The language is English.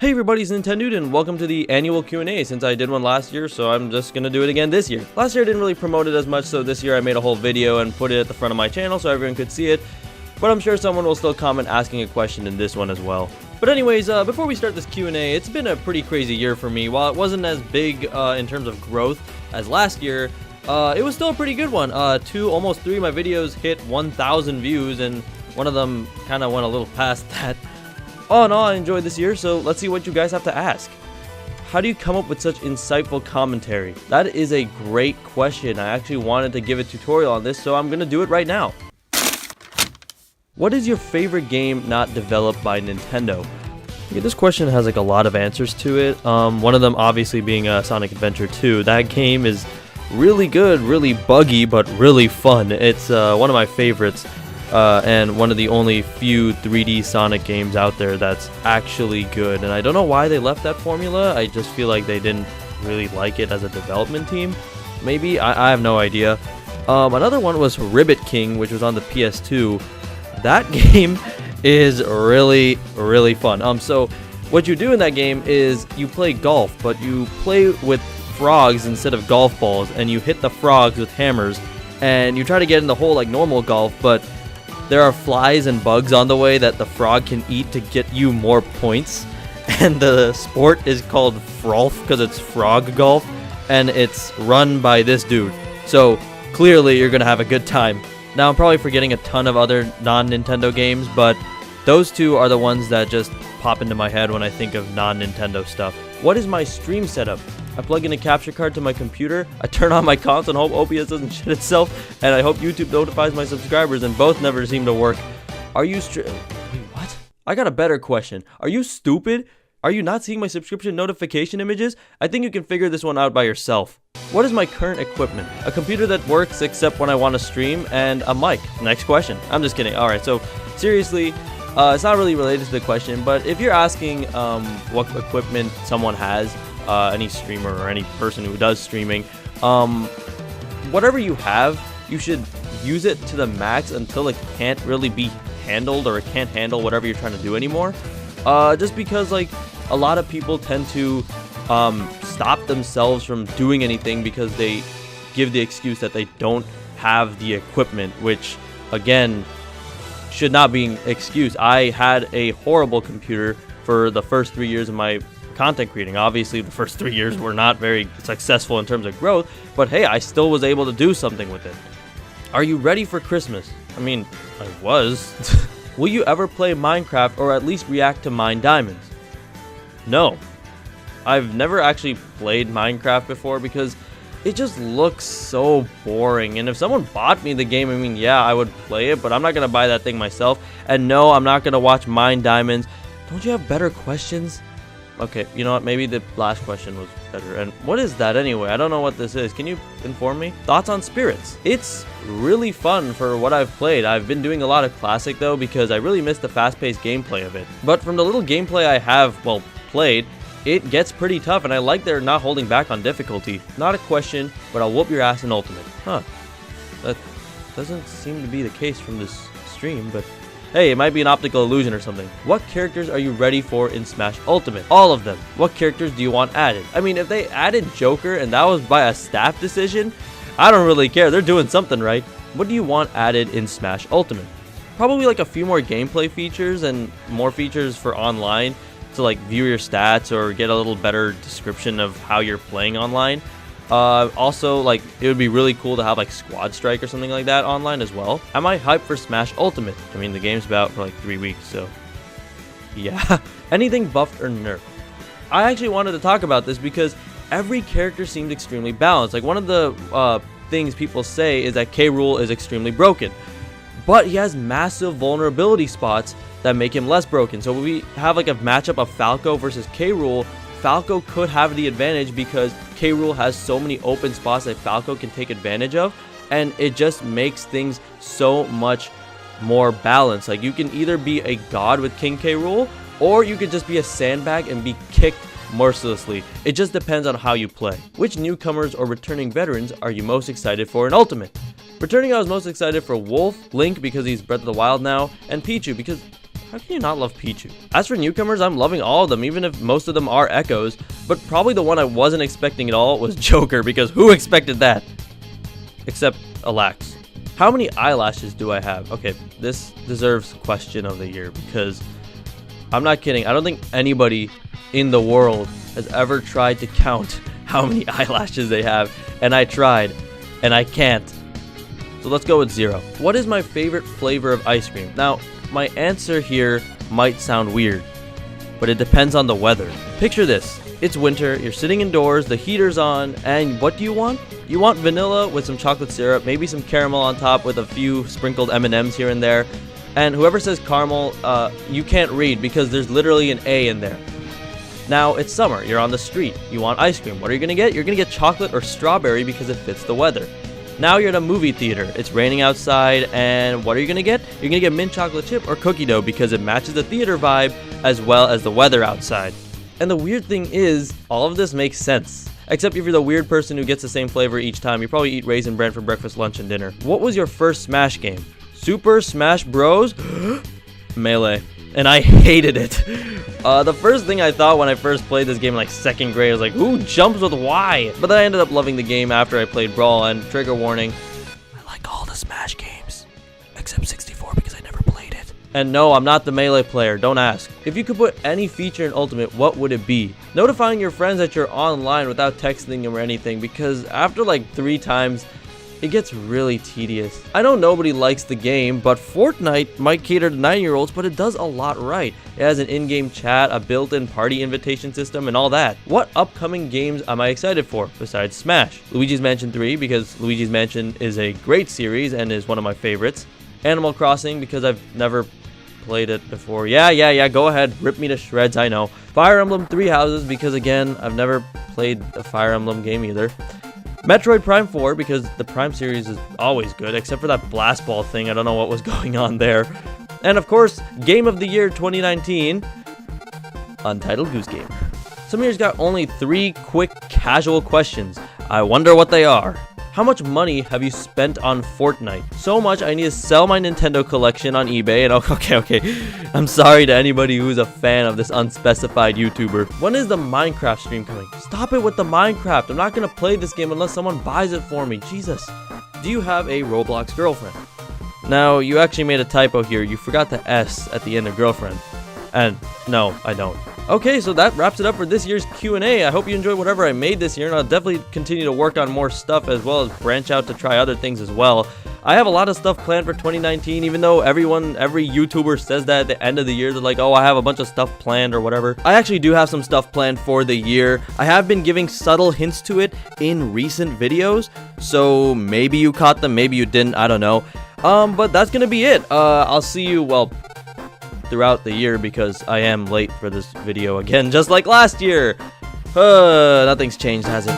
Hey everybody, it's NintenDude and welcome to the annual Q&A since I did one last year, so I'm just gonna do it again this year. Last year I didn't really promote it as much, so this year I made a whole video and put it at the front of my channel so everyone could see it, but I'm sure someone will still comment asking a question in this one as well. But anyways, before we start this Q&A, it's been a pretty crazy year for me. While it wasn't as big in terms of growth as last year, it was still a pretty good one. Almost three of my videos hit 1,000 views, and one of them kind of went a little past that. All in all, I enjoyed this year, so let's see what you guys have to ask. How do you come up with such insightful commentary? That is a great question. I actually wanted to give a tutorial on this, so I'm gonna do it right now. What is your favorite game not developed by Nintendo? Okay, this question has like a lot of answers to it. One of them obviously being Sonic Adventure 2. That game is really good, really buggy, but really fun. It's one of my favorites. And one of the only few 3D Sonic games out there that's actually good. And I don't know why they left that formula. I just feel like they didn't really like it as a development team. Maybe, I have no idea. Another one was Ribbit King, which was on the PS2. That game is really, really fun. So what you do in that game is you play golf, but you play with frogs instead of golf balls, and you hit the frogs with hammers, and you try to get in the hole like normal golf, but there are flies and bugs on the way that the frog can eat to get you more points. And the sport is called Frolf because it's frog golf, and it's run by this dude. So clearly you're going to have a good time. Now I'm probably forgetting a ton of other non-Nintendo games, but those two are the ones that just pop into my head when I think of non-Nintendo stuff. What is my stream setup? I plug in a capture card to my computer, I turn on my console and hope OBS doesn't shit itself, and I hope YouTube notifies my subscribers, and both never seem to work. Are you Wait, what? I got a better question. Are you stupid? Are you not seeing my subscription notification images? I think you can figure this one out by yourself. What is my current equipment? A computer that works except when I want to stream, and a mic. Next question. I'm just kidding. Alright, so seriously, it's not really related to the question, but if you're asking what equipment someone has, any streamer or any person who does streaming, whatever you have, you should use it to the max until it can't really be handled, or it can't handle whatever you're trying to do anymore. Just because like a lot of people tend to stop themselves from doing anything because they give the excuse that they don't have the equipment, which again should not be an excuse. I had a horrible computer for the first 3 years of my content creating. Obviously the first 3 years were not very successful in terms of growth, but hey, I still was able to do something with it. Are you ready for Christmas? I mean, I was. Will you ever play Minecraft or at least react to Mine Diamonds? No. I've never actually played Minecraft before because it just looks so boring, and if someone bought me the game, I mean, yeah, I would play it, but I'm not gonna buy that thing myself. And no, I'm not gonna watch Mine Diamonds. Don't you have better questions? Okay, you know what, maybe the last question was better. And what is that anyway? I don't know what this is. Can you inform me? Thoughts on Spirits? It's really fun for what I've played. I've been doing a lot of Classic though because I really missed the fast-paced gameplay of it. But from the little gameplay I have, well, played, it gets pretty tough, and I like they're not holding back on difficulty. Not a question, but I'll whoop your ass in Ultimate. Huh. That doesn't seem to be the case from this stream, but hey, it might be an optical illusion or something. What characters are you ready for in Smash Ultimate? All of them. What characters do you want added? I mean, if they added Joker and that was by a staff decision, I don't really care. They're doing something right. What do you want added in Smash Ultimate? Probably like a few more gameplay features and more features for online to like view your stats or get a little better description of how you're playing online. Also, like, it would be really cool to have like Squad Strike or something like that online as well. Am I hyped for Smash Ultimate? I mean, the game's out for like 3 weeks, so yeah. Anything buffed or nerfed? I actually wanted to talk about this because every character seemed extremely balanced. Like, one of the things people say is that K. Rool is extremely broken, but he has massive vulnerability spots that make him less broken. So when we have like a matchup of Falco versus K. Rool, Falco could have the advantage because K. Rool has so many open spots that Falco can take advantage of, and it just makes things so much more balanced. Like, you can either be a god with King K. Rool, or you could just be a sandbag and be kicked mercilessly. It just depends on how you play. Which newcomers or returning veterans are you most excited for in Ultimate? Returning, I was most excited for Wolf, Link because he's Breath of the Wild now, and Pichu because How can you not love Pichu? As for newcomers, I'm loving all of them, even if most of them are echoes, but probably the one I wasn't expecting at all was Joker, because who expected that? Except Alax. How many eyelashes do I have? Okay, this deserves question of the year, because I'm not kidding. I don't think anybody in the world has ever tried to count how many eyelashes they have, and I tried, and I can't. So let's go with 0. What is my favorite flavor of ice cream? Now, my answer here might sound weird, but it depends on the weather. Picture this. It's winter, you're sitting indoors, the heater's on, and what do you want? You want vanilla with some chocolate syrup, maybe some caramel on top with a few sprinkled M&Ms here and there. And whoever says caramel, you can't read because there's literally an A in there. Now, it's summer, you're on the street, you want ice cream. What are you gonna get? You're gonna get chocolate or strawberry because it fits the weather. Now you're at a movie theater, it's raining outside, and what are you gonna get? You're gonna get mint chocolate chip or cookie dough because it matches the theater vibe as well as the weather outside. And the weird thing is, all of this makes sense. Except if you're the weird person who gets the same flavor each time, you probably eat Raisin Bran for breakfast, lunch, and dinner. What was your first Smash game? Super Smash Bros? Melee. And I hated it. The first thing I thought when I first played this game in like 2nd grade was like, who jumps with Y? But then I ended up loving the game after I played Brawl, and trigger warning, I like all the Smash games, except 64 because I never played it. And no, I'm not the Melee player, don't ask. If you could put any feature in Ultimate, what would it be? Notifying your friends that you're online without texting them or anything, because after like 3 times, it gets really tedious. I know nobody likes the game, but Fortnite might cater to 9-year-olds, but it does a lot right. It has an in-game chat, a built-in party invitation system, and all that. What upcoming games am I excited for, besides Smash? Luigi's Mansion 3, because Luigi's Mansion is a great series and is one of my favorites. Animal Crossing, because I've never played it before. Yeah, go ahead, rip me to shreds, I know. Fire Emblem 3 Houses, because again, I've never played a Fire Emblem game either. Metroid Prime 4, because the Prime series is always good, except for that blast ball thing. I don't know what was going on there. And of course, Game of the Year 2019, Untitled Goose Game. Some years got only 3 quick, casual questions. I wonder what they are. How much money have you spent on Fortnite? So much I need to sell my Nintendo collection on eBay. And okay. I'm sorry to anybody who's a fan of this unspecified YouTuber. When is the Minecraft stream coming? Stop it with the Minecraft. I'm not gonna play this game unless someone buys it for me. Jesus. Do you have a Roblox girlfriend? Now, you actually made a typo here. You forgot the S at the end of girlfriend. And no, I don't. Okay, so that wraps it up for this year's Q&A. I hope you enjoyed whatever I made this year, and I'll definitely continue to work on more stuff as well as branch out to try other things as well. I have a lot of stuff planned for 2019, even though every YouTuber says that at the end of the year. They're like, oh, I have a bunch of stuff planned or whatever. I actually do have some stuff planned for the year. I have been giving subtle hints to it in recent videos, so maybe you caught them, maybe you didn't, I don't know. But that's gonna be it. I'll see you, well, throughout the year, because I am late for this video again, just like last year. Nothing's changed, has it?